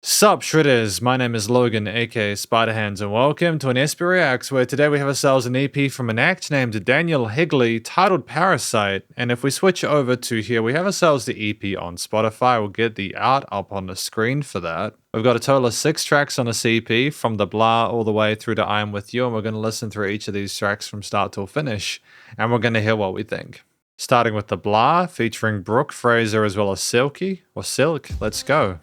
Sup Shredders, my name is Logan aka Spiderhands and welcome to an SP Reacts where today we have ourselves an EP from an act named Daniel Higley titled Parasite, and if we switch over to here we have ourselves the EP on Spotify. We'll get the art up on the screen for that. We've got a total of 6 tracks on the CP from the Blah all the way through to I Am With You, and we're going to listen through each of these tracks from start till finish and we're going to hear what we think. Starting with the Blah featuring Brook, Fraser as well as Silke, or Silk. Let's go.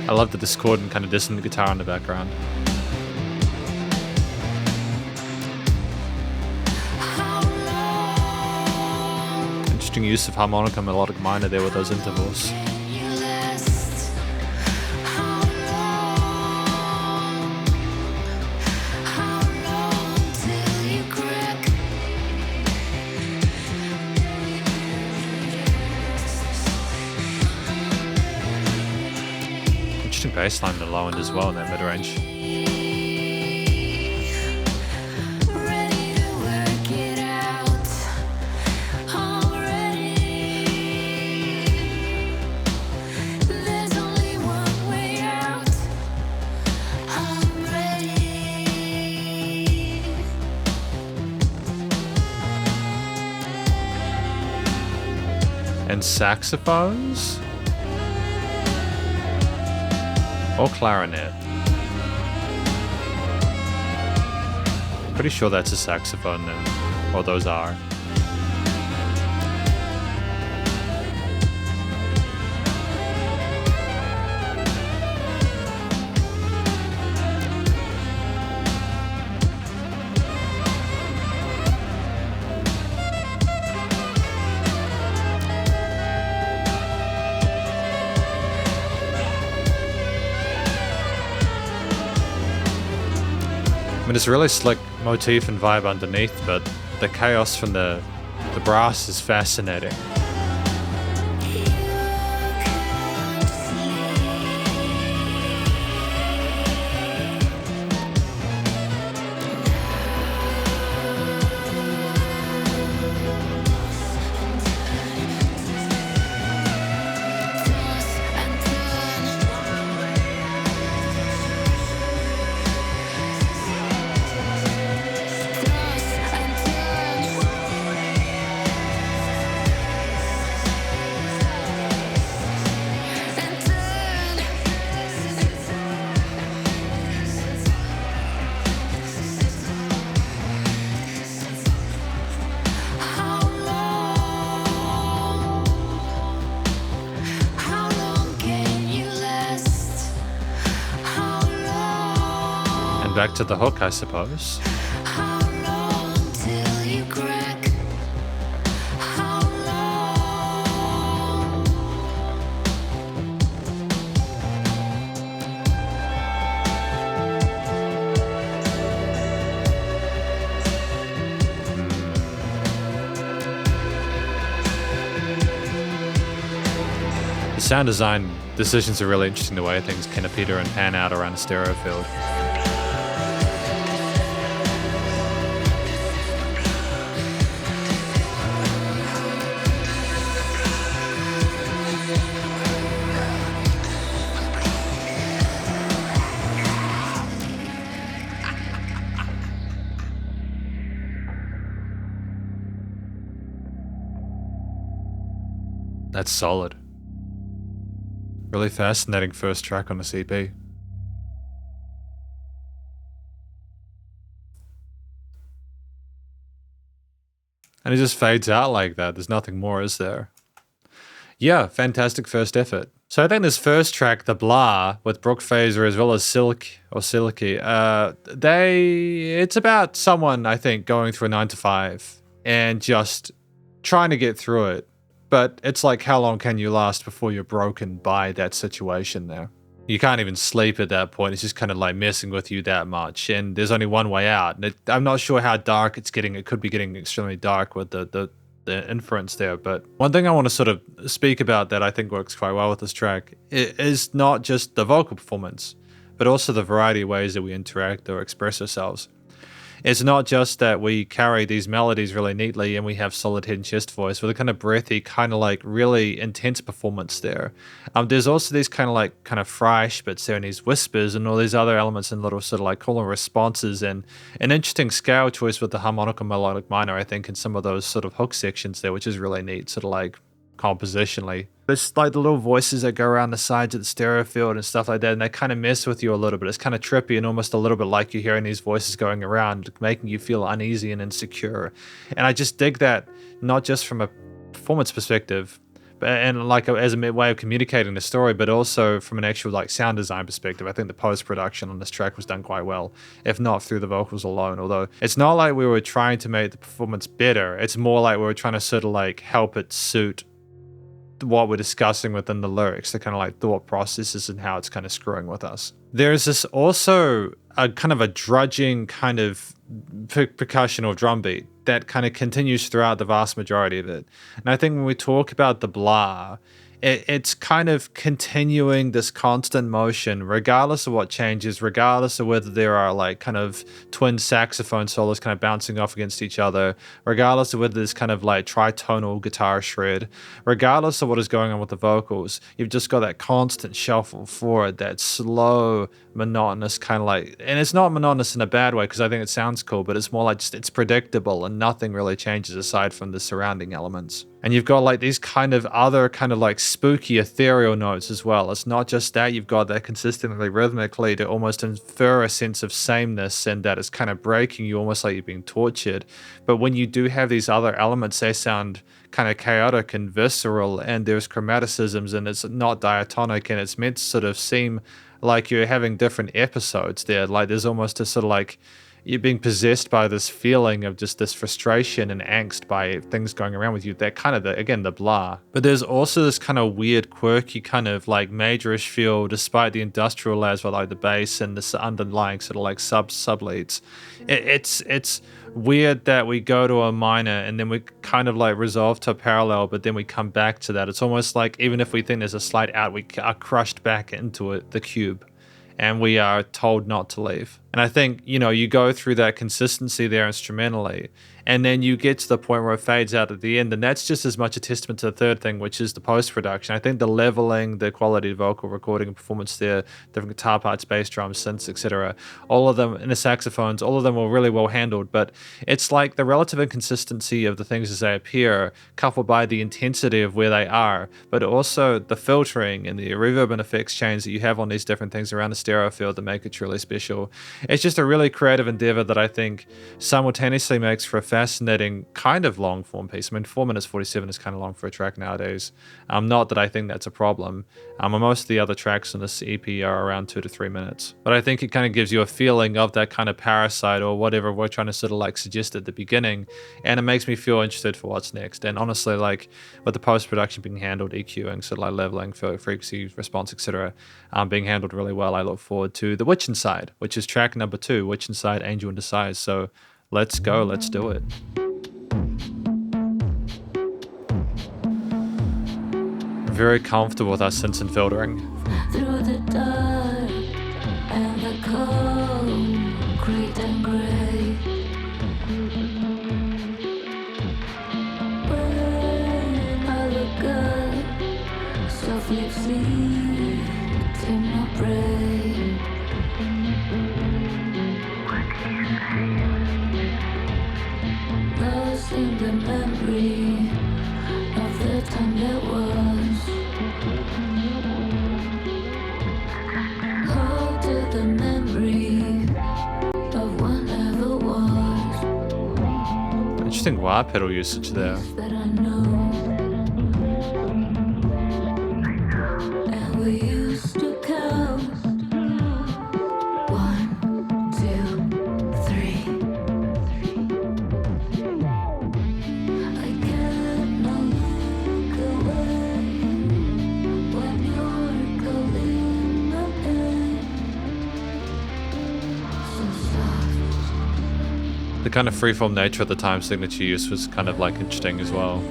I love the discordant kind of dissonant guitar in the background. Interesting use of harmonica and melodic minor there with those intervals. Bass line in the low end as well in that mid-range. And saxophones? Or clarinet. Pretty sure that's a saxophone now. Or those are. I mean, it's a really slick motif and vibe underneath, but the chaos from the brass is fascinating. Back to the hook, I suppose. The sound design decisions are really interesting, the way things can appear and pan out around a stereo field. That's solid. Really fascinating first track on the EP. And it just fades out like that. There's nothing more, is there? Yeah, fantastic first effort. So I think this first track, The Blah, with Brook, Fraser, as well as Silke, it's about someone, I think, going through a 9 to 5 and just trying to get through it. But it's like, how long can you last before you're broken by that situation there? You can't even sleep at that point. It's just kind of like messing with you that much. And there's only one way out. And I'm not sure how dark it's getting. It could be getting extremely dark with the inference there. But one thing I want to sort of speak about that I think works quite well with this track is not just the vocal performance, but also the variety of ways that we interact or express ourselves. It's not just that we carry these melodies really neatly and we have solid head and chest voice with a kind of breathy, kind of like really intense performance there. There's also these kind of fresh bits there and these whispers and all these other elements and little sort of like cool responses and an interesting scale choice with the harmonical melodic minor, I think, in some of those sort of hook sections there, which is really neat, sort of like compositionally. There's like the little voices that go around the sides of the stereo field and stuff like that, and they kind of mess with you a little bit. It's kind of trippy and almost a little bit like you're hearing these voices going around, making you feel uneasy and insecure. And I just dig that, not just from a performance perspective, and like as a way of communicating the story, but also from an actual like sound design perspective. I think the post-production on this track was done quite well, if not through the vocals alone. Although it's not like we were trying to make the performance better, it's more like we were trying to sort of like help it suit what we're discussing within the lyrics, the kind of like thought processes and how it's kind of screwing with us. There's this also a kind of a drudging kind of percussion or drum beat that kind of continues throughout the vast majority of it. And I think when we talk about the blah, it's kind of continuing this constant motion, regardless of what changes, regardless of whether there are like kind of twin saxophone solos kind of bouncing off against each other, regardless of whether there's kind of like tritonal guitar shred, regardless of what is going on with the vocals, you've just got that constant shuffle forward, that slow, monotonous kind of like, and it's not monotonous in a bad way because I think it sounds cool, but it's more like just it's predictable and nothing really changes aside from the surrounding elements. And you've got like these kind of other kind of like spooky ethereal notes as well. It's not just that, you've got that consistently rhythmically to almost infer a sense of sameness and that it's kind of breaking you almost like you're being tortured. But when you do have these other elements, they sound kind of chaotic and visceral, and there's chromaticisms and it's not diatonic, and it's meant to sort of seem like you're having different episodes there. Like there's almost a sort of like you're being possessed by this feeling of just this frustration and angst by things going around with you. That kind of the blah. But there's also this kind of weird, quirky kind of like majorish feel, despite the industrial layers with like the bass and this underlying sort of like sub leads. It's weird that we go to a minor and then we kind of like resolve to a parallel, but then we come back to that. It's almost like even if we think there's a slight out, we are crushed back into it, the cube, and we are told not to leave. And I think, you go through that consistency there instrumentally, and then you get to the point where it fades out at the end, and that's just as much a testament to the third thing, which is the post-production. I think the leveling, the quality of vocal recording and performance there, different guitar parts, bass drums, synths, etc., all of them, and the saxophones, all of them were really well handled, but it's like the relative inconsistency of the things as they appear, coupled by the intensity of where they are, but also the filtering and the reverb and effects change that you have on these different things around the stereo field that make it truly special. It's just a really creative endeavor that I think simultaneously makes for a fascinating kind of long form piece. I mean, 4 minutes 47 is kind of long for a track nowadays. Not that I think that's a problem. Most of the other tracks on this EP are around 2 to 3 minutes. But I think it kind of gives you a feeling of that kind of Parasite or whatever we're trying to sort of like suggest at the beginning. And it makes me feel interested for what's next. And honestly, like with the post-production being handled, EQing, sort of like leveling, frequency, response, etc., being handled really well, I look forward to The Witch Inside, which is track number 2, Witch Inside, Angel in Disguise. So let's go, let's do it. Very comfortable with our synths and filtering. Through the dark and the concrete and gray, when I look up, softly sleep in my brain. Lost in the memory of the time that was. interesting wah pedal usage there. that I know. And we used to count 1, 2, 3. I cannot look away when you're calling my name. So soft. The kind of freeform nature of the time signature use was kind of like interesting as well.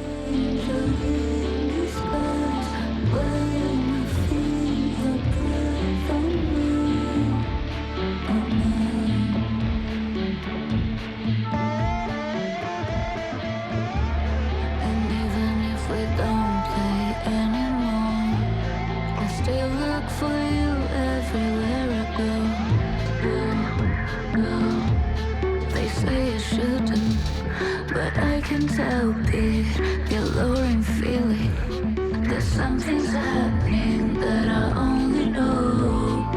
But I can tell it, the alluring feeling. There's something's happening that I only know.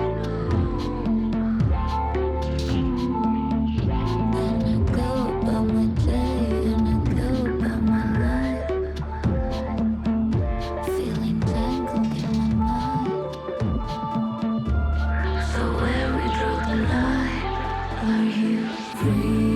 And I go about my day, and I go about my life, feeling tangled in my mind. So where we draw the line, are you free?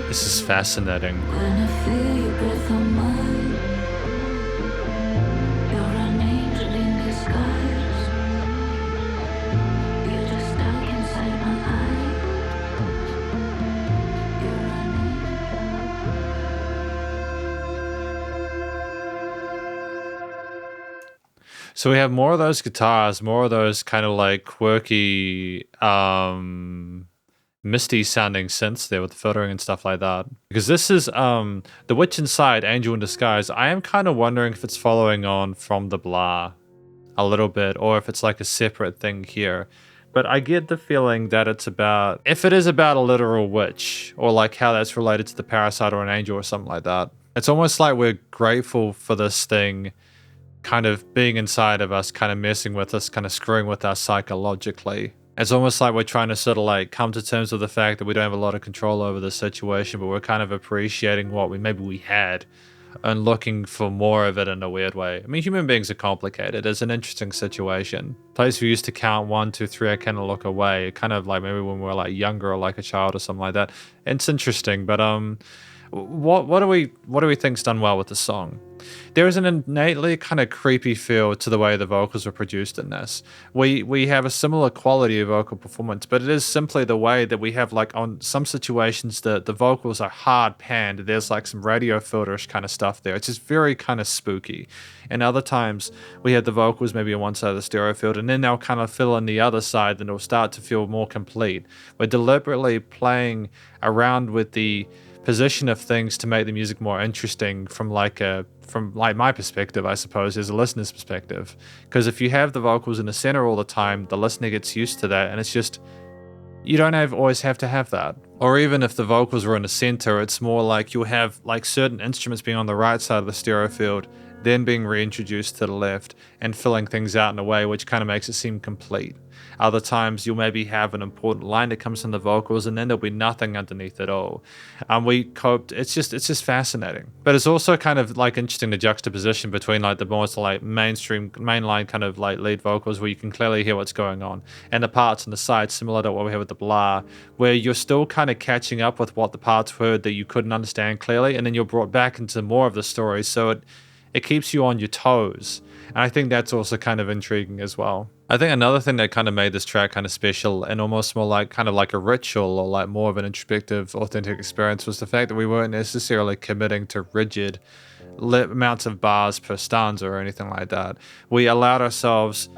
This is fascinating. When I feel your breath on mine, you're an angel in disguise. You're just stuck inside my eye. You're an So we have more of those guitars, more of those kind of like quirky, misty sounding synths there with the filtering and stuff like that. Because this is The Witch Inside, Angel in Disguise. I am kind of wondering if it's following on from the Blah a little bit, or if it's like a separate thing here. But I get the feeling that it's about, if it is about a literal witch, or like how that's related to the Parasite or an angel or something like that. It's almost like we're grateful for this thing kind of being inside of us, kind of messing with us, kind of screwing with us psychologically. It's almost like we're trying to sort of like come to terms with the fact that we don't have a lot of control over the situation, but we're kind of appreciating what we had and looking for more of it in a weird way. I mean, human beings are complicated. It's an interesting situation. Place we used to count 1, 2, 3, I kind of look away. Kind of like maybe when we were like younger or like a child or something like that. It's interesting, but what do we think's done well with the song? There is an innately kind of creepy feel to the way the vocals were produced in this. We have a similar quality of vocal performance, but it is simply the way that we have, like, on some situations the vocals are hard panned. There's like some radio filterish kind of stuff there. It's just very kind of spooky. And other times we have the vocals maybe on one side of the stereo field, and then they'll kind of fill in the other side, and it'll start to feel more complete. We're deliberately playing around with the position of things to make the music more interesting from my perspective, I suppose, as a listener's perspective. Because if you have the vocals in the center all the time, the listener gets used to that, and it's just, you don't always have to have that. Or even if the vocals were in the center, it's more like you'll have like certain instruments being on the right side of the stereo field, then being reintroduced to the left and filling things out in a way which kind of makes it seem complete. Other times you'll maybe have an important line that comes from the vocals, and then there'll be nothing underneath at all. We coped. It's just fascinating. But it's also kind of like interesting, the juxtaposition between like the most like mainline kind of like lead vocals where you can clearly hear what's going on, and the parts on the side similar to what we have with the Blah, where you're still kind of catching up with what the parts were that you couldn't understand clearly, and then you're brought back into more of the story. So it keeps you on your toes. And I think that's also kind of intriguing as well. I think another thing that kind of made this track kind of special and almost more like kind of like a ritual or like more of an introspective, authentic experience was the fact that we weren't necessarily committing to rigid amounts of bars per stanza or anything like that. We allowed ourselves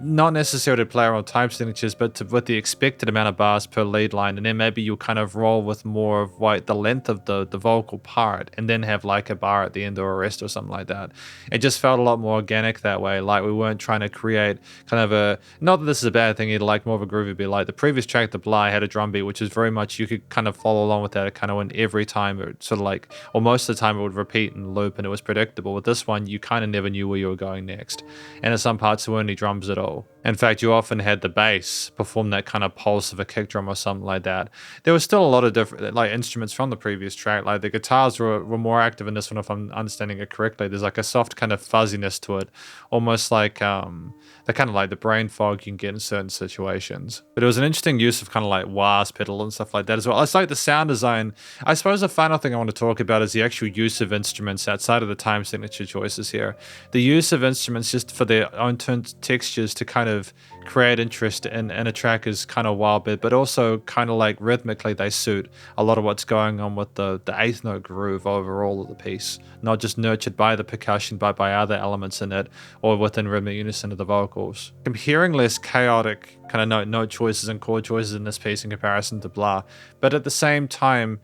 not necessarily to play around with time signatures, but with the expected amount of bars per lead line, and then maybe you'll kind of roll with more of like the length of the vocal part, and then have like a bar at the end or a rest or something like that. It just felt a lot more organic that way. Like we weren't trying to create kind of a, not that this is a bad thing either, like more of a groovy beat. Like the previous track, The Bly, had a drum beat, which is very much, you could kind of follow along with that. It kind of went every time, it sort of like, or most of the time it would repeat and loop, and it was predictable. With this one, you kind of never knew where you were going next. And in some parts, there weren't any drums at all. In fact, you often had the bass perform that kind of pulse of a kick drum or something like that. There was still a lot of different like instruments from the previous track. Like the guitars were more active in this one, if I'm understanding it correctly. There's like a soft kind of fuzziness to it, almost like the kind of like the brain fog you can get in certain situations. But it was an interesting use of kind of like wahs pedal and stuff like that as well. It's like the sound design. I suppose the final thing I want to talk about is the actual use of instruments outside of the time signature choices here. The use of instruments just for their own textures to kind of create interest in a track is kind of wild bit, but also kind of like rhythmically they suit a lot of what's going on with the eighth note groove overall of the piece, not just nurtured by the percussion but by other elements in it or within rhythmic unison of the vocals. I'm hearing less chaotic kind of note choices and chord choices in this piece in comparison to Blah, but at the same time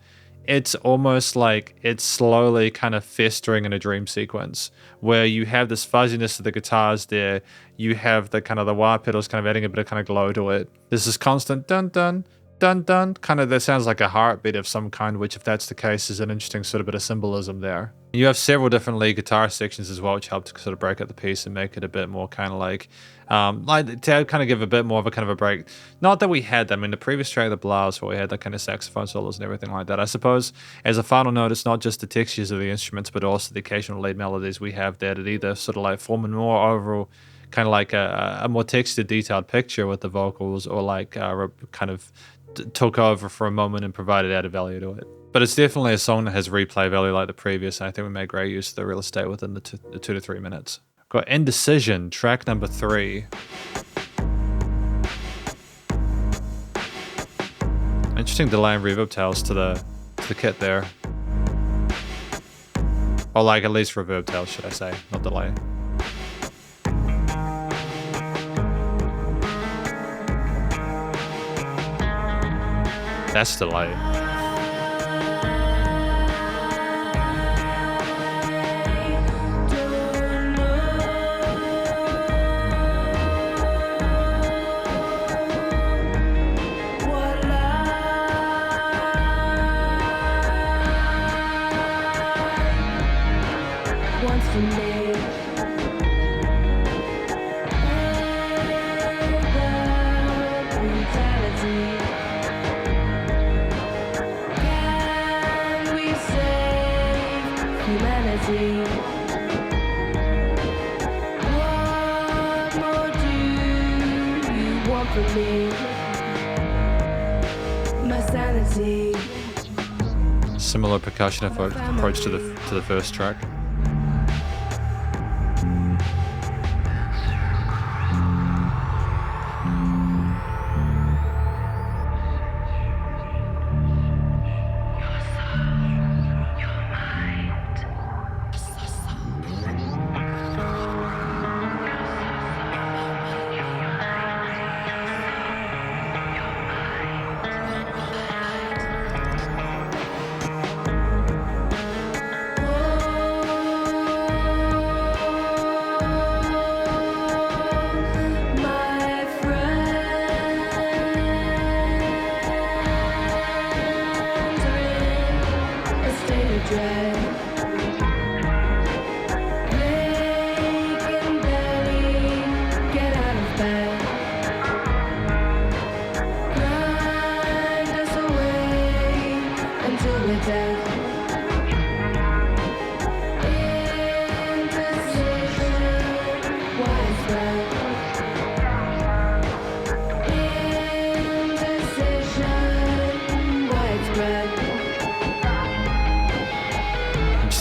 it's almost like it's slowly kind of festering in a dream sequence where you have this fuzziness of the guitars there, you have the kind of the wah pedals kind of adding a bit of kind of glow to it. There's this constant dun dun dun dun, kind of that sounds like a heartbeat of some kind, which if that's the case is an interesting sort of bit of symbolism there. You have several different lead guitar sections as well, which help to sort of break up the piece and make it a bit more kind of like to kind of give a bit more of a kind of a break. Not that we had that. I mean, the previous track, The Blouse, where we had that kind of saxophone solos and everything like that. I suppose as a final note, it's not just the textures of the instruments, but also the occasional lead melodies we have there that either sort of like form a more overall kind of like a more textured, detailed picture with the vocals, or like kind of took over for a moment and provided added value to it. But it's definitely a song that has replay value like the previous, and I think we made great use of the real estate within the 2 to 3 minutes. Got Indecision, track number 3. Interesting delay and reverb tails to the kit there. Or like at least reverb tails, should I say, not delay. That's delay. Similar percussion approach to the first track.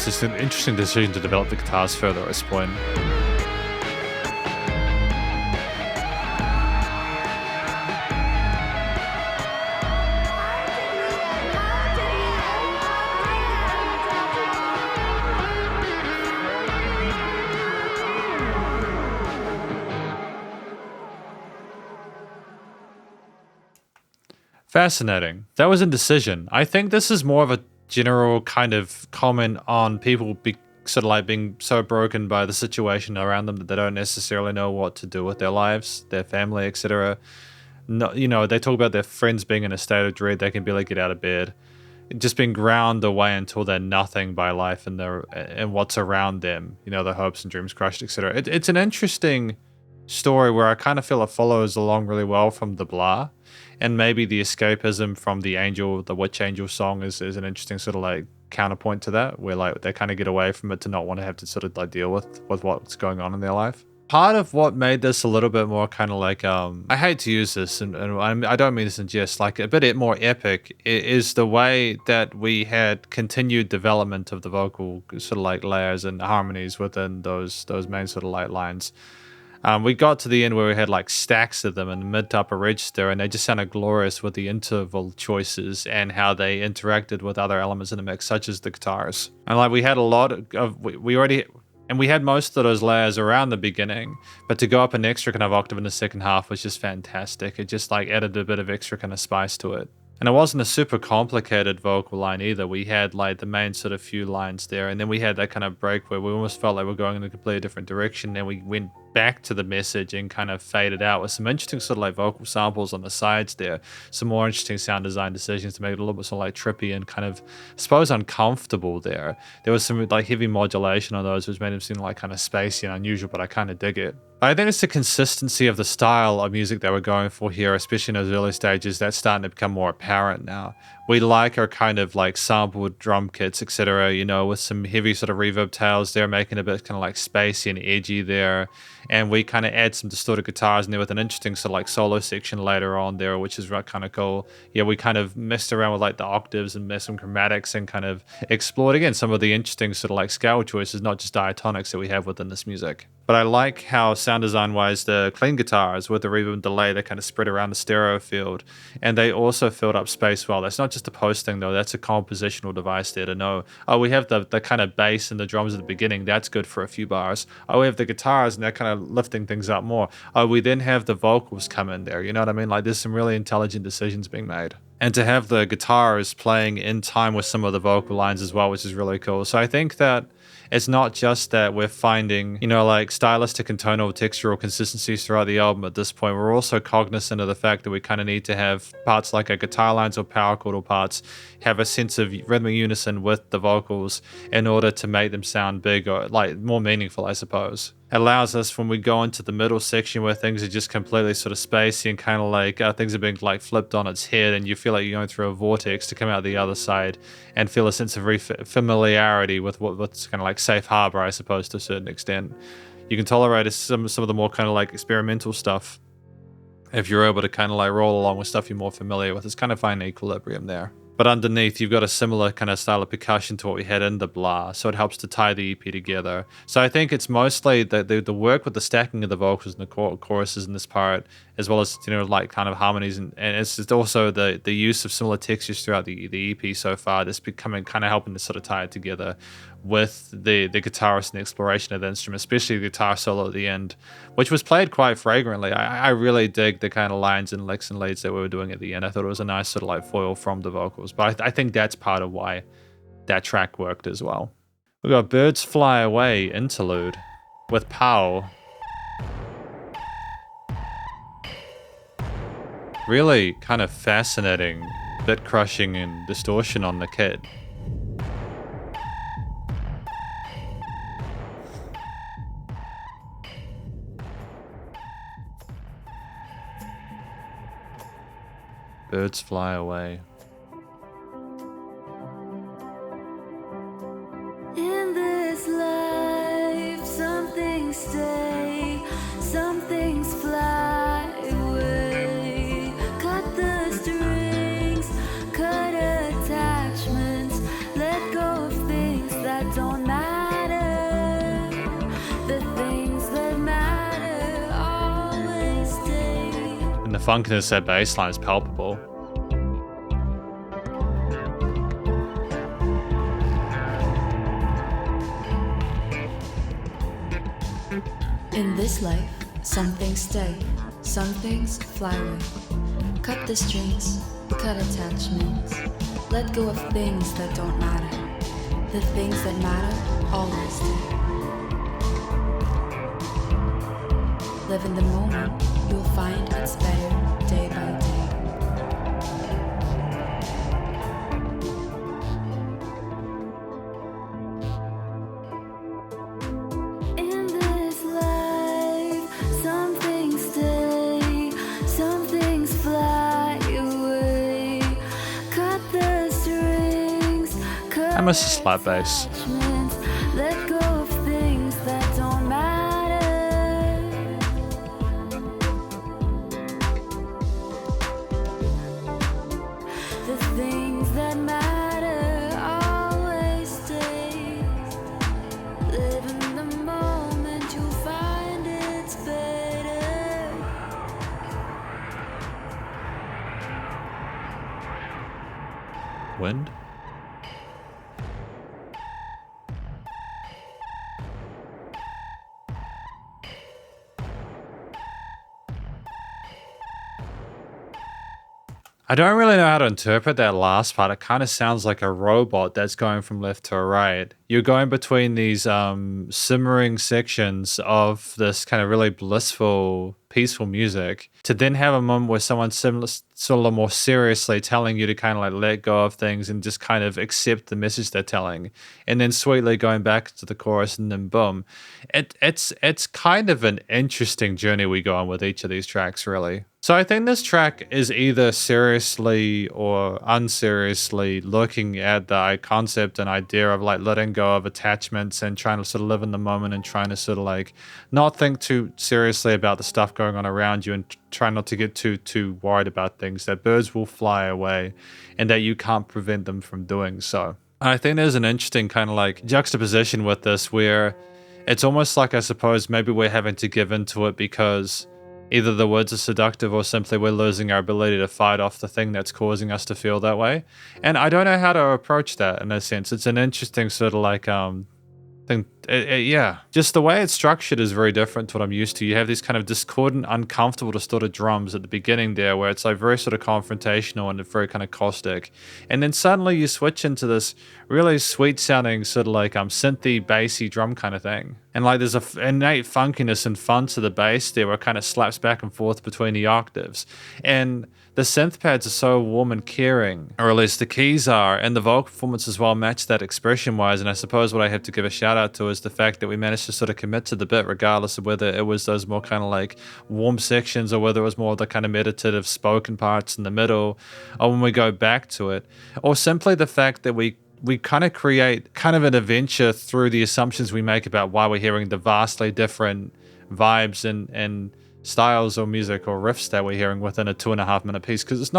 It's an interesting decision to develop the guitars further at this point. Fascinating. That was Indecision. I think this is more of a general kind of comment on people sort of like being so broken by the situation around them that they don't necessarily know what to do with their lives, their family, etc. No, you know, they talk about their friends being in a state of dread. They can barely get out of bed, just being ground away until they're nothing by life and what's around them. You know, their hopes and dreams crushed, etc. It's an interesting story where I kind of feel it follows along really well from the blah, and maybe the escapism from the witch angel song is an interesting sort of like counterpoint to that, where like they kind of get away from it to not want to have to sort of like deal with what's going on in their life. Part of what made this a little bit more kind of like I hate to use this and I don't mean this in jest, like a bit more epic, is the way that we had continued development of the vocal sort of like layers and harmonies within those main sort of light lines. We got to the end where we had like stacks of them in mid to upper register, and they just sounded glorious with the interval choices and how they interacted with other elements in the mix, such as the guitars. And like we had a lot of, we had most of those layers around the beginning, but to go up an extra kind of octave in the second half was just fantastic. It just like added a bit of extra kind of spice to it. And it wasn't a super complicated vocal line either. We had like the main sort of few lines there, and then we had that kind of break where we almost felt like we're going in a completely different direction. Then we went back to the message and kind of faded out with some interesting sort of like vocal samples on the sides there. Some more interesting sound design decisions to make it a little bit sort of like trippy and kind of, I suppose, uncomfortable there. There was some like heavy modulation on those, which made them seem like kind of spacey and unusual, but I kind of dig it. I think it's the consistency of the style of music that we're going for here, especially in those early stages, that's starting to become more apparent now. We like our kind of like sampled drum kits, etc., you know, with some heavy sort of reverb tails there, making it a bit kind of like spacey and edgy there. And we kind of add some distorted guitars in there with an interesting sort of like solo section later on there, which is kind of cool. Yeah, we kind of messed around with like the octaves and some chromatics and kind of explored again some of the interesting sort of like scale choices, not just diatonics that we have within this music. But I like how sound design wise, the clean guitars with the reverb and delay, they kind of spread around the stereo field, and they also filled up space well. That's not just a post thing though, that's a compositional device there to know, oh, we have the kind of bass and the drums at the beginning, that's good for a few bars. Oh, we have the guitars and they're kind of lifting things up more. Oh, we then have the vocals come in there, you know what I mean? Like there's some really intelligent decisions being made. And to have the guitars playing in time with some of the vocal lines as well, which is really cool. So I think that it's not just that we're finding, you know, like stylistic and tonal textural consistencies throughout the album at this point. We're also cognizant of the fact that we kind of need to have parts like our guitar lines or power chordal parts have a sense of rhythmic unison with the vocals in order to make them sound big or like more meaningful, I suppose. It allows us, when we go into the middle section where things are just completely sort of spacey and kind of like things are being like flipped on its head, and you feel like you're going through a vortex, to come out the other side and feel a sense of familiarity with what's kind of like safe harbor, I suppose, to a certain extent. You can tolerate some of the more kind of like experimental stuff if you're able to kind of like roll along with stuff you're more familiar with. It's kind of finding equilibrium there. But underneath, you've got a similar kind of style of percussion to what we had in the blah, so it helps to tie the EP together. So I think it's mostly the work with the stacking of the vocals and the choruses in this part, as well as, you know, like kind of harmonies, and it's just also the use of similar textures throughout the EP so far that's becoming kind of helping to sort of tie it together with the guitarist and the exploration of the instrument, especially the guitar solo at the end, which was played quite fragrantly. I really dig the kind of lines and licks and leads that we were doing at the end. I thought it was a nice sort of like foil from the vocals, but I think that's part of why that track worked as well. We've got Birds Fly Away Interlude with Powell. Really kind of fascinating bit crushing and distortion on the kit. Birds fly away. In this life, some things stay, some things fly away. Cut the strings, cut attachments, let go of things that don't matter. The things that matter always stay. And the funkiness of that bass line is palpable. In this life, some things stay, some things fly away. Cut the strings, Cut attachments. Let go of things that don't matter. The things that matter always do. Live in the moment. You'll find it's better day by day. In this life, some things stay, some things fly away. Cut the strings, I miss the slap bass. attachments. Let go of things that don't matter. The things that matter always stay. Live in the moment, you'll find it's better. Wind? I don't really know how to interpret that last part. It kind of sounds like a robot that's going from left to right. You're going between these simmering sections of this kind of really blissful, peaceful music to then have a moment where someone's sort of more seriously telling you to kind of like let go of things and just kind of accept the message they're telling, and then sweetly going back to the chorus and then boom. It's kind of an interesting journey we go on with each of these tracks, really. So I think this track is either seriously or unseriously looking at the concept and idea of like letting go of attachments and trying to sort of live in the moment and trying to sort of like not think too seriously about the stuff going on around you and try not to get too worried about things, that birds will fly away and that you can't prevent them from doing so. And I think there's an interesting kind of like juxtaposition with this where it's almost like, I suppose, maybe we're having to give into it because either the words are seductive or simply we're losing our ability to fight off the thing that's causing us to feel that way. And I don't know how to approach that in a sense. It's an interesting sort of like thing. Yeah, just the way it's structured is very different to what I'm used to. You have these kind of discordant, uncomfortable, distorted drums at the beginning there where it's like very sort of confrontational and very kind of caustic. And then suddenly you switch into this really sweet sounding sort of like synthy, bassy drum kind of thing. And like there's a innate funkiness and fun to the bass there where it kind of slaps back and forth between the octaves. And the synth pads are so warm and caring, or at least the keys are, and the vocal performance as well match that expression-wise. And I suppose what I have to give a shout out to is the fact that we managed to sort of commit to the bit regardless of whether it was those more kind of like warm sections or whether it was more the kind of meditative spoken parts in the middle, or when we go back to it, or simply the fact that we kind of create kind of an adventure through the assumptions we make about why we're hearing the vastly different vibes and styles or music or riffs that we're hearing within a 2.5 minute piece, because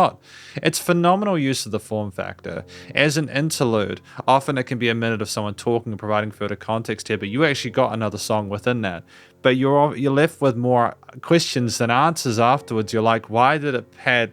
it's phenomenal use of the form factor. As an interlude, often it can be a minute of someone talking and providing further context here, but you actually got another song within that. But you're left with more questions than answers afterwards. You're like, why did it pad,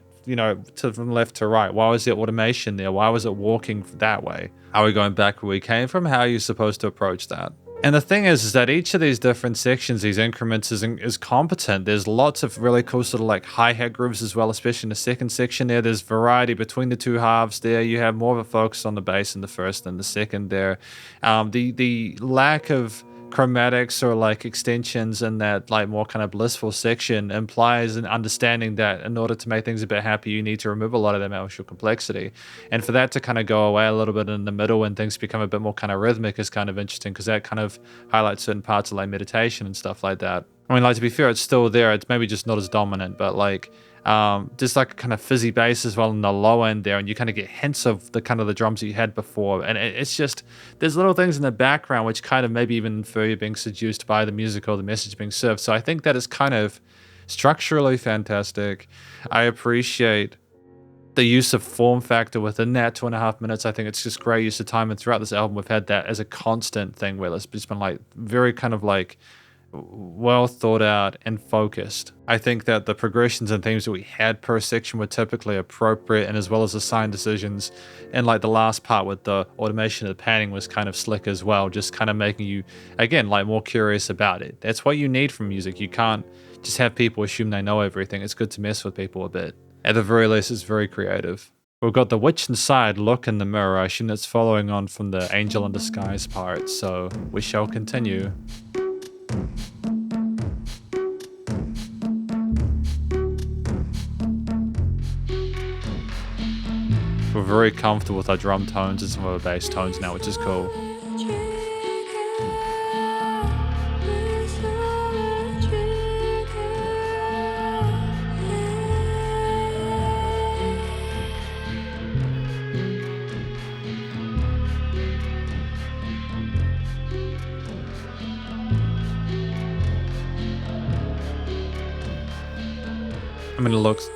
from left to right? Why was there automation there? Why was it walking that way? Are we going back where we came from? How are you supposed to approach that? And the thing is that each of these different sections, these increments is competent. There's lots of really cool sort of like hi-hat grooves as well, especially in the second section there. There's variety between the two halves there. You have more of a focus on the bass in the first than the second there. The lack of chromatics or like extensions in that like more kind of blissful section implies an understanding that in order to make things a bit happier, you need to remove a lot of that emotional complexity. And for that to kind of go away a little bit in the middle when things become a bit more kind of rhythmic is kind of interesting, because that kind of highlights certain parts of like meditation and stuff like that. I mean, like, to be fair, it's still there. It's maybe just not as dominant, but like just like a kind of fizzy bass as well in the low end there, and you kind of get hints of the kind of the drums that you had before, and it's just there's little things in the background which kind of maybe even infer you're being seduced by the music or the message being served. So I think that is kind of structurally fantastic. I appreciate the use of form factor within that 2.5 minutes. I think it's just great use of time, and throughout this album we've had that as a constant thing where it's just been like very kind of like well thought out and focused. I think that the progressions and themes that we had per section were typically appropriate, and as well as the sign decisions, and like the last part with the automation of the panning was kind of slick as well, just kind of making you again like more curious about it. That's what you need from music. You can't just have people assume they know everything. It's good to mess with people a bit. At the very least, it's very creative. We've got the witch inside, look in the mirror. I assume that's following on from the angel in disguise part, so we shall continue. We're very comfortable with our drum tones and some of our bass tones now, which is cool. I mean, it looks...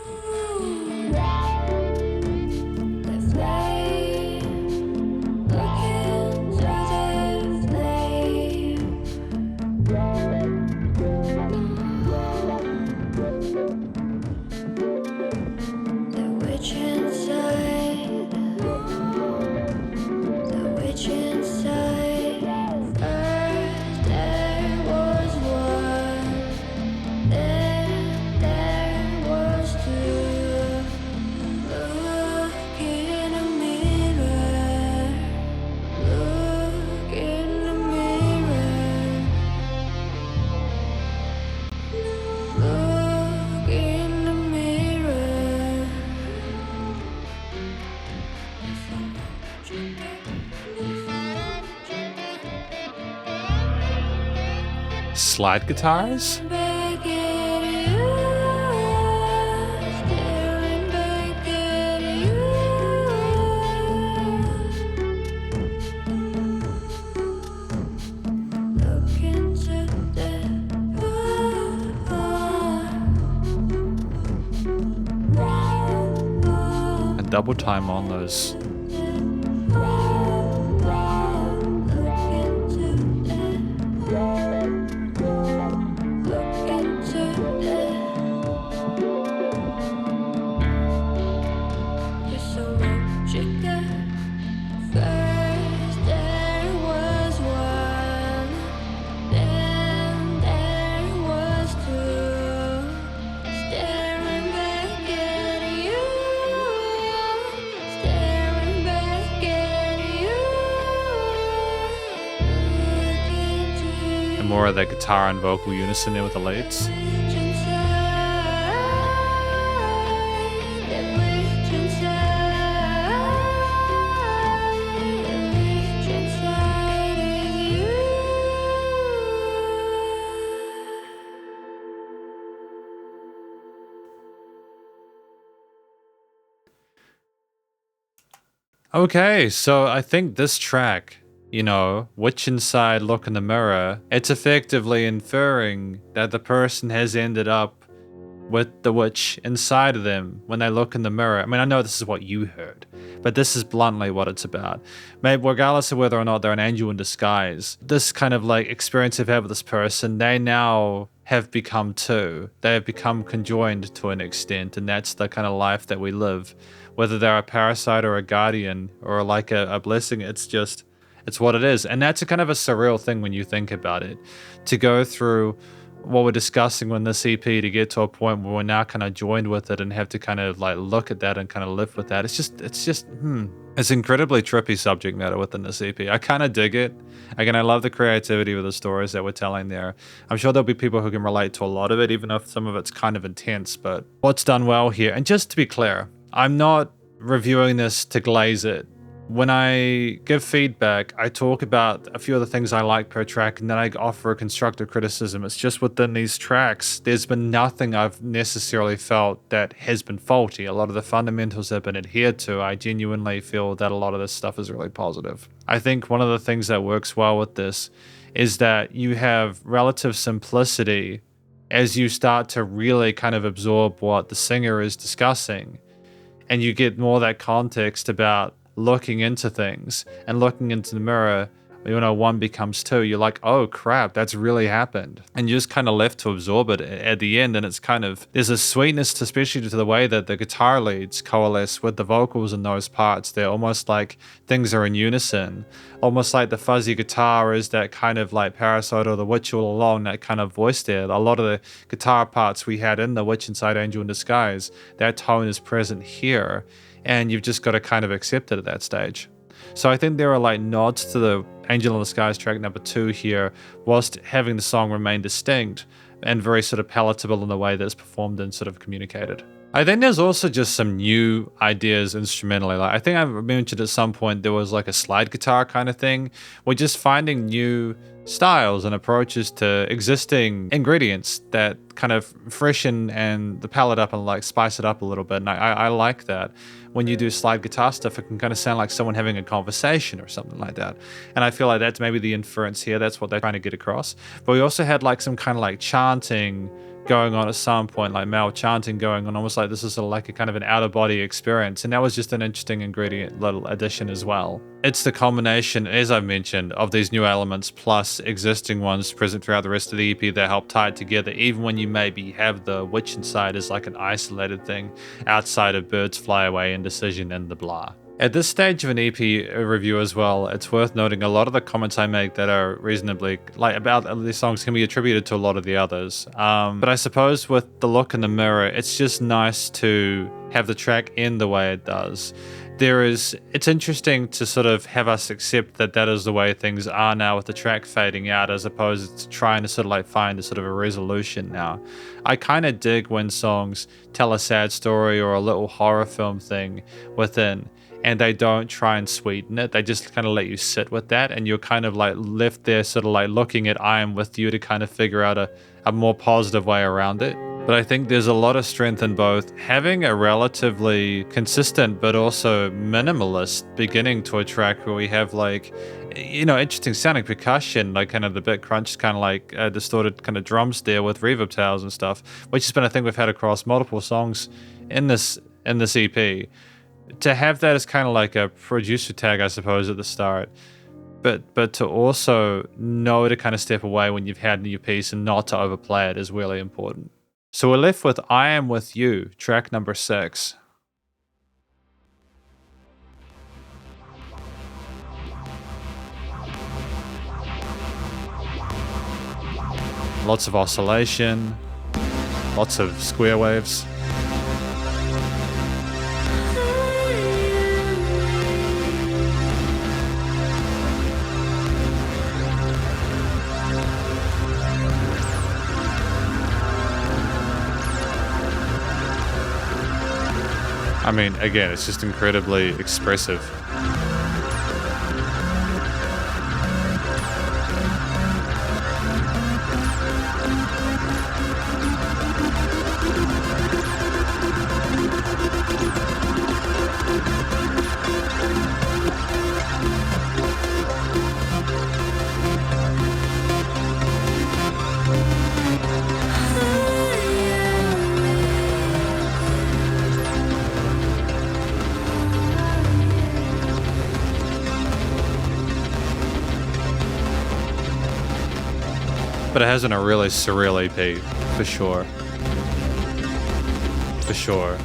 slide guitars? And double time on those. More of that guitar and vocal unison there with the leads. Okay, so I think this track, you know, witch inside, look in the mirror, it's effectively inferring that the person has ended up with the witch inside of them when they look in the mirror. I mean, I know this is what you heard, but this is bluntly what it's about. Maybe regardless of whether or not they're an angel in disguise, this kind of like experience they've had with this person, they now have become two. They have become conjoined to an extent, and that's the kind of life that we live. Whether they're a parasite or a guardian or like a blessing, it's what it is. And that's a kind of a surreal thing when you think about it. To go through what we're discussing in this EP, to get to a point where we're now kind of joined with it and have to kind of like look at that and kind of live with that. It's incredibly trippy subject matter within this EP. I kind of dig it. Again, I love the creativity with the stories that we're telling there. I'm sure there'll be people who can relate to a lot of it, even if some of it's kind of intense, but what's done well here. And just to be clear, I'm not reviewing this to glaze it. When I give feedback, I talk about a few of the things I like per track, and then I offer a constructive criticism. It's just within these tracks, there's been nothing I've necessarily felt that has been faulty. A lot of the fundamentals have been adhered to. I genuinely feel that a lot of this stuff is really positive. I think one of the things that works well with this is that you have relative simplicity as you start to really kind of absorb what the singer is discussing. And you get more of that context about looking into things and looking into the mirror. You know, one becomes two. You're like, oh crap, that's really happened. And you're just kind of left to absorb it at the end. And it's kind of, there's a sweetness, to, especially to the way that the guitar leads coalesce with the vocals in those parts. They're almost like things are in unison. Almost like the fuzzy guitar is that kind of like Parasite or the Witch all along, that kind of voice there. A lot of the guitar parts we had in the Witch Inside Angel in Disguise, that tone is present here. and you've just got to kind of accept it at that stage. So I think there are like nods to the Angel in the Skies track number 2 here, whilst having the song remain distinct and very sort of palatable in the way that it's performed and sort of communicated. I think there's also just some new ideas instrumentally. Like I think I mentioned at some point there was like a slide guitar kind of thing. We're just finding new styles and approaches to existing ingredients that kind of freshen and the palette up and like spice it up a little bit. And I like that. When you do slide guitar stuff, it can kind of sound like someone having a conversation or something like that. And I feel like that's maybe the inference here. That's what they're trying to get across. But we also had like some kind of like chanting going on at some point, like male chanting going on, almost like this is sort of like a kind of an out-of-body experience. And that was just an interesting ingredient, little addition as well. It's the combination, as I've mentioned, of these new elements plus existing ones present throughout the rest of the EP that help tie it together, even when you maybe have the Witch Inside as like an isolated thing outside of Birds Fly Away, Indecision, and the blah. At this stage of an EP review as well, it's worth noting a lot of the comments I make that are reasonably, like about these songs can be attributed to a lot of the others. But I suppose with The Look in the Mirror, it's just nice to have the track end the way it does. It's interesting to sort of have us accept that that is the way things are now with the track fading out, as opposed to trying to sort of like find a sort of a resolution now. I kind of dig when songs tell a sad story or a little horror film thing within, and they don't try and sweeten it. They just kind of let you sit with that, and you're kind of like left there sort of like looking at I Am With You to kind of figure out a more positive way around it. But I think there's a lot of strength in both having a relatively consistent but also minimalist beginning to a track where we have like, interesting sounding percussion, like kind of the bit crunch, kind of like distorted kind of drums there with reverb tails and stuff, which has been a thing we've had across multiple songs in this EP. To have that as kind of like a producer tag, I suppose, at the start, but to also know to kind of step away when you've had a new piece and not to overplay it is really important. So we're left with I Am With You, track number 6. Lots of oscillation, lots of square waves. I mean, again, it's just incredibly expressive. But it has been a really surreal EP, for sure. For sure.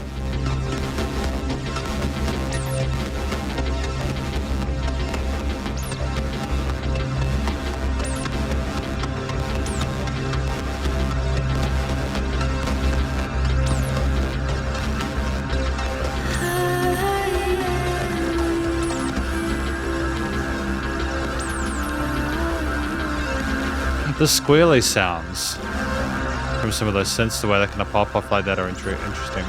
The squealy sounds from some of those synths, the way they kind of pop off like that are interesting.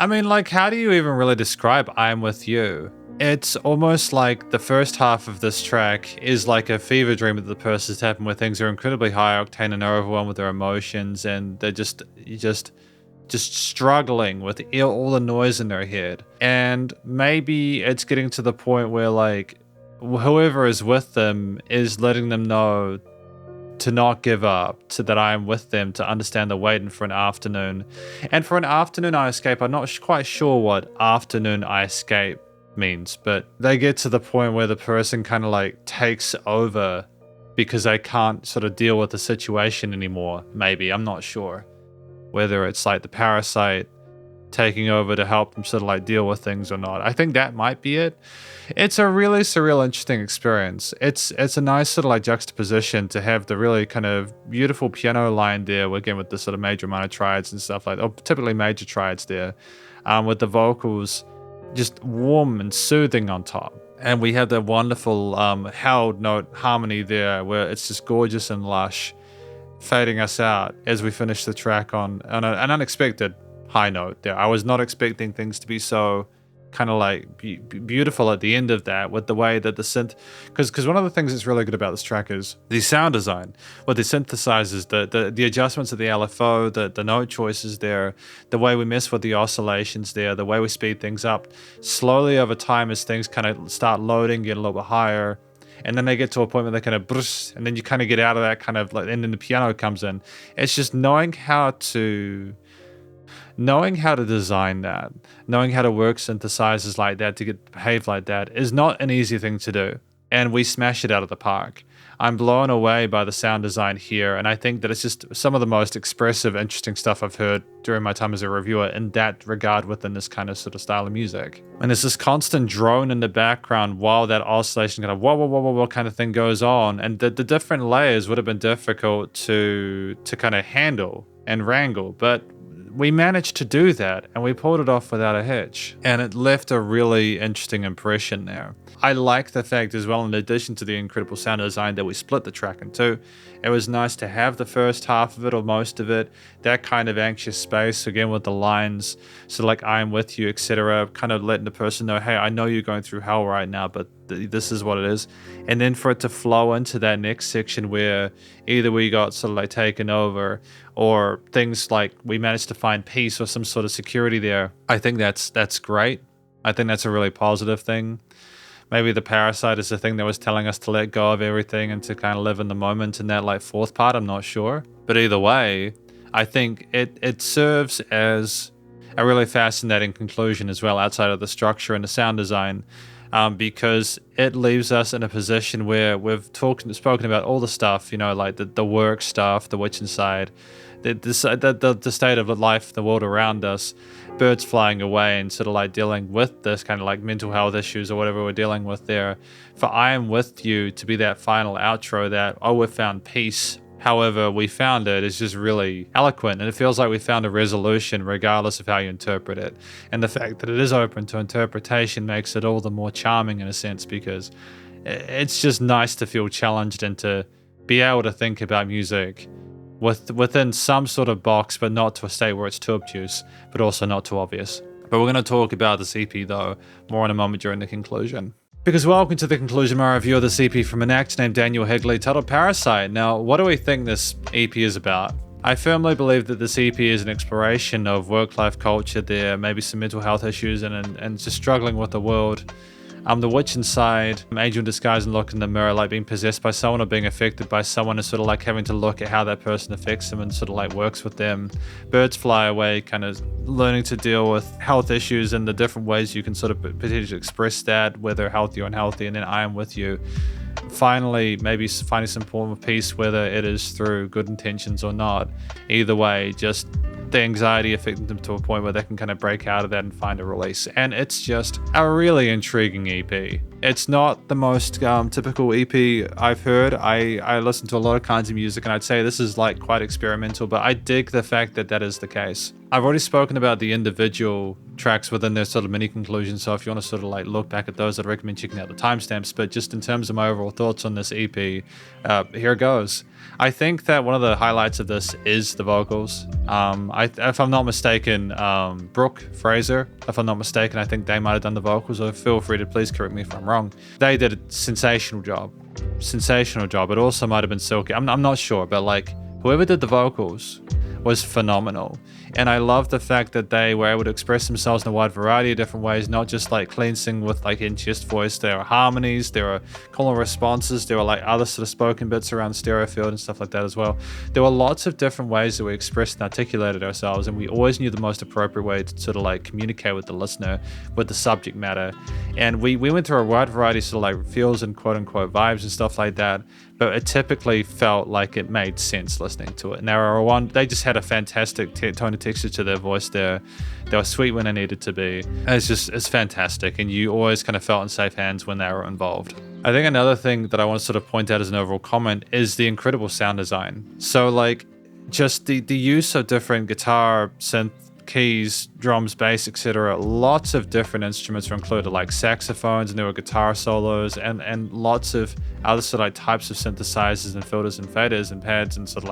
I mean, like, how do you even really describe I'm With You? It's almost like the first half of this track is like a fever dream that the person's having where things are incredibly high octane and are overwhelmed with their emotions and they're just struggling with all the noise in their head. And maybe it's getting to the point where like whoever is with them is letting them know to not give up, so that I am with them, to understand they're waiting for an afternoon. And for an afternoon I escape, I'm not quite sure what afternoon I escape means, but they get to the point where the person kind of like takes over because they can't sort of deal with the situation anymore. Maybe, I'm not sure whether it's like the parasite taking over to help them sort of like deal with things or not. I think that might be it. It's a really surreal, interesting experience. It's a nice sort of like juxtaposition to have the really kind of beautiful piano line there, again with the sort of major minor triads and stuff like that, or typically major triads there, with the vocals just warm and soothing on top. And we have the wonderful held note harmony there where it's just gorgeous and lush, fading us out as we finish the track on an unexpected high note there. I was not expecting things to be so kind of like beautiful at the end of that, with the way that the synth, because one of the things that's really good about this track is the sound design, what the synthesizers, the adjustments of the LFO, the note choices there, the way we mess with the oscillations there, the way we speed things up slowly over time as things kind of start loading, get a little bit higher. And then they get to a point where they kind of brush, and then you kind of get out of that kind of like, and then the piano comes in. It's just knowing how to design that, knowing how to work synthesizers like that to get behave like that is not an easy thing to do. And we smash it out of the park. I'm blown away by the sound design here, and I think that it's just some of the most expressive, interesting stuff I've heard during my time as a reviewer in that regard within this kind of sort of style of music. And there's this constant drone in the background while that oscillation kind of whoa, whoa, whoa, whoa, whoa kind of thing goes on, and the different layers would have been difficult to kind of handle and wrangle, but we managed to do that, and we pulled it off without a hitch, and it left a really interesting impression there. I like the fact as well, in addition to the incredible sound design, that we split the track in two. It was nice to have the first half of it, or most of it, that kind of anxious space, again with the lines, so like I'm with you, etc., kind of letting the person know, hey, I know you're going through hell right now, but this is what it is. And then for it to flow into that next section where either we got sort of like taken over, or things like we managed to find peace or some sort of security there. I think that's great. I think that's a really positive thing. Maybe the parasite is the thing that was telling us to let go of everything and to kind of live in the moment in that like fourth part. I'm not sure. But either way, I think it serves as a really fascinating conclusion as well, outside of the structure and the sound design, because it leaves us in a position where we've spoken about all the stuff, you know, like the work stuff, the witch inside, the state of life, the world around us, birds flying away, and sort of like dealing with this kind of like mental health issues or whatever we're dealing with there. For I Am With You to be that final outro that, oh, we've found peace, however we found it, is just really eloquent, and it feels like we found a resolution regardless of how you interpret it. And the fact that it is open to interpretation makes it all the more charming in a sense, because it's just nice to feel challenged and to be able to think about music within some sort of box, but not to a state where it's too obtuse, but also not too obvious. But we're going to talk about this EP though more in a moment during the conclusion. Because welcome to the conclusion of my review of this EP from an act named Daniel Higley, titled Parasite. Now, what do we think this EP is about? I firmly believe that this EP is an exploration of work-life culture there, maybe some mental health issues, and just struggling with the world. The witch inside, angel in disguise, and look in the mirror, like being possessed by someone or being affected by someone, and sort of like having to look at how that person affects them and sort of like works with them. Birds fly away, kind of learning to deal with health issues and the different ways you can sort of potentially express that, whether healthy or unhealthy. And then I Am With You, finally maybe finding some form of peace, whether it is through good intentions or not. Either way, just the anxiety affecting them to a point where they can kind of break out of that and find a release. And it's just a really intriguing EP. It's not the most typical EP I've heard. I listen to a lot of kinds of music, and I'd say this is like quite experimental, but I dig the fact that that is the case. I've already spoken about the individual tracks within their sort of mini conclusions, so if you want to sort of like look back at those, I'd recommend checking out the timestamps. But just in terms of my overall thoughts on this EP, here it goes. I think that one of the highlights of this is the vocals. If I'm not mistaken, Brook, Fraser, if I'm not mistaken, I think they might have done the vocals, or feel free to please correct me if I'm wrong. They did a sensational job. It also might have been Silke. I'm not sure, but like whoever did the vocals was phenomenal. And I love the fact that they were able to express themselves in a wide variety of different ways, not just like cleansing with like in chest voice. There are harmonies, there are call and responses, there are like other sort of spoken bits around stereo field and stuff like that as well. There were lots of different ways that we expressed and articulated ourselves, and we always knew the most appropriate way to sort of like communicate with the listener, with the subject matter. And we went through a wide variety of sort of like feels and quote unquote vibes and stuff like that, but it typically felt like it made sense listening to it. And they just had a fantastic tone of texture to their voice there. They were sweet when they needed to be. It's fantastic, and you always kind of felt in safe hands when they were involved. I think another thing that I want to sort of point out as an overall comment is the incredible sound design. So like just the use of different guitar, synth, keys, drums, bass, etc. Lots of different instruments were included, like saxophones, and there were guitar solos, and lots of other sort of like types of synthesizers and filters and faders and pads and sort of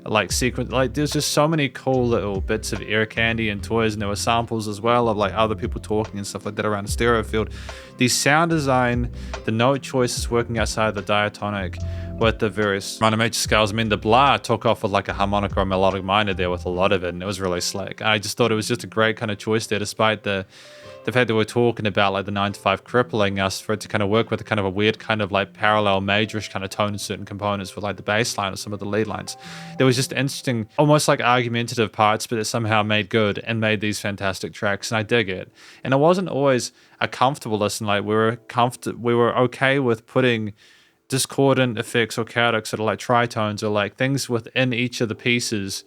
like sequence. Like there's just so many cool little bits of ear candy and toys, and there were samples as well of like other people talking and stuff like that around the stereo field. The sound design, the note choices working outside the diatonic with the various minor major scales. I mean, the Blah took off with like a harmonic or a melodic minor there with a lot of it, and it was really slick. I just thought it was just a great kind of choice there, despite the fact that we're talking about like the 9 to 5 crippling us, for it to kind of work with a kind of a weird kind of like parallel majorish kind of tone in certain components with like the bass line or some of the lead lines. There was just interesting, almost like argumentative parts, but it somehow made good and made these fantastic tracks, and I dig it. And it wasn't always a comfortable listen. Like we were okay with putting discordant effects or chaotic sort of like tritones or like things within each of the pieces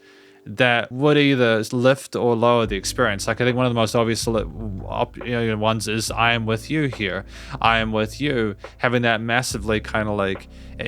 that would either lift or lower the experience. Like I think one of the most obvious ones is I Am With You here. I Am With You, having that massively kind of like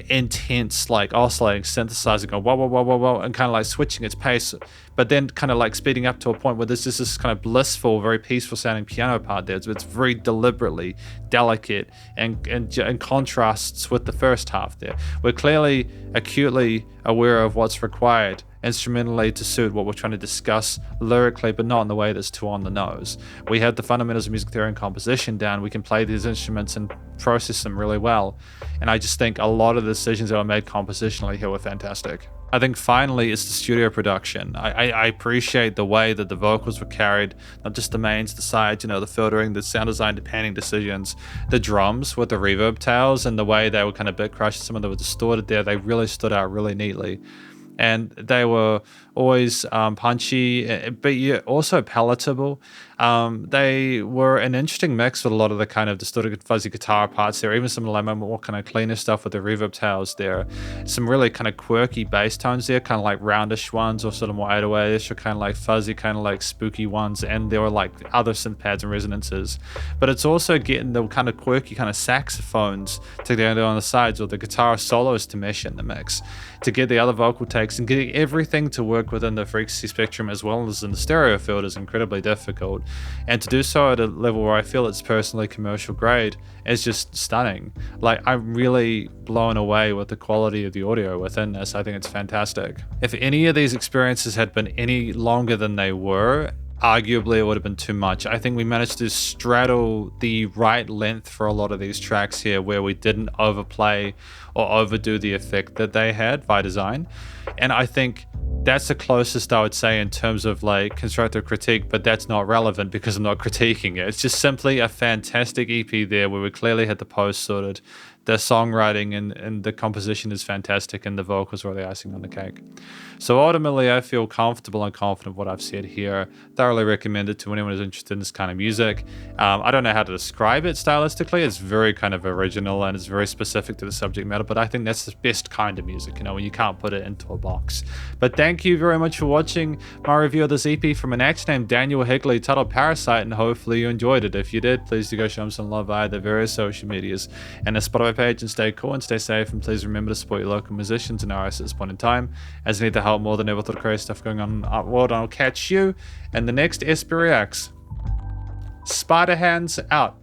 intense, like oscillating synthesizer going whoa, whoa, whoa, whoa, whoa, and kind of like switching its pace, but then kind of like speeding up to a point where there's just this kind of blissful, very peaceful sounding piano part there. It's very deliberately delicate and contrasts with the first half there. We're clearly acutely aware of what's required instrumentally to suit what we're trying to discuss lyrically, but not in the way that's too on the nose. We have the fundamentals of music theory and composition down. We can play these instruments and process them really well. And I just think a lot of the decisions that were made compositionally here were fantastic. I think finally it's the studio production. I appreciate the way that the vocals were carried, not just the mains, the sides, the filtering, the sound design, the panning decisions, the drums with the reverb tails, and the way they were kind of bit crushed, some of them were distorted there. They really stood out really neatly. And they were always punchy, but also palatable. They were an interesting mix with a lot of the kind of distorted fuzzy guitar parts there, even some of the more kind of cleaner stuff with the reverb tails there. Some really kind of quirky bass tones there, kind of like roundish ones or sort of more 808ish, or kind of like fuzzy, kind of like spooky ones, and there were like other synth pads and resonances. But it's also getting the kind of quirky kind of saxophones to go on the sides, or the guitar solos to mesh in the mix, to get the other vocal takes, and getting everything to work within the frequency spectrum as well as in the stereo field is incredibly difficult. And to do so at a level where I feel it's personally commercial grade is just stunning. Like, I'm really blown away with the quality of the audio within this. I think it's fantastic. If any of these experiences had been any longer than they were, arguably it would have been too much. I think we managed to straddle the right length for a lot of these tracks here, where we didn't overplay or overdo the effect that they had by design. And I think that's the closest I would say in terms of like constructive critique, but that's not relevant because I'm not critiquing it. It's just simply a fantastic EP there, where we clearly had the post sorted. The songwriting and the composition is fantastic, and the vocals were the icing on the cake. So ultimately, I feel comfortable and confident of what I've said here. Thoroughly recommend it to anyone who's interested in this kind of music. I don't know how to describe it stylistically. It's very kind of original and it's very specific to the subject matter, but I think that's the best kind of music, when you can't put it into a box. But thank you very much for watching my review of this EP from an act named Daniel Higley, titled Parasite, and hopefully you enjoyed it. If you did, please do go show him some love via the various social medias and the Spotify page and stay cool and stay safe, and please remember to support your local musicians and artists at this point in time, as they need the help more than ever with all the crazy stuff going on in the art world. And I'll catch you in the next SP Reacts. Spiderhands out.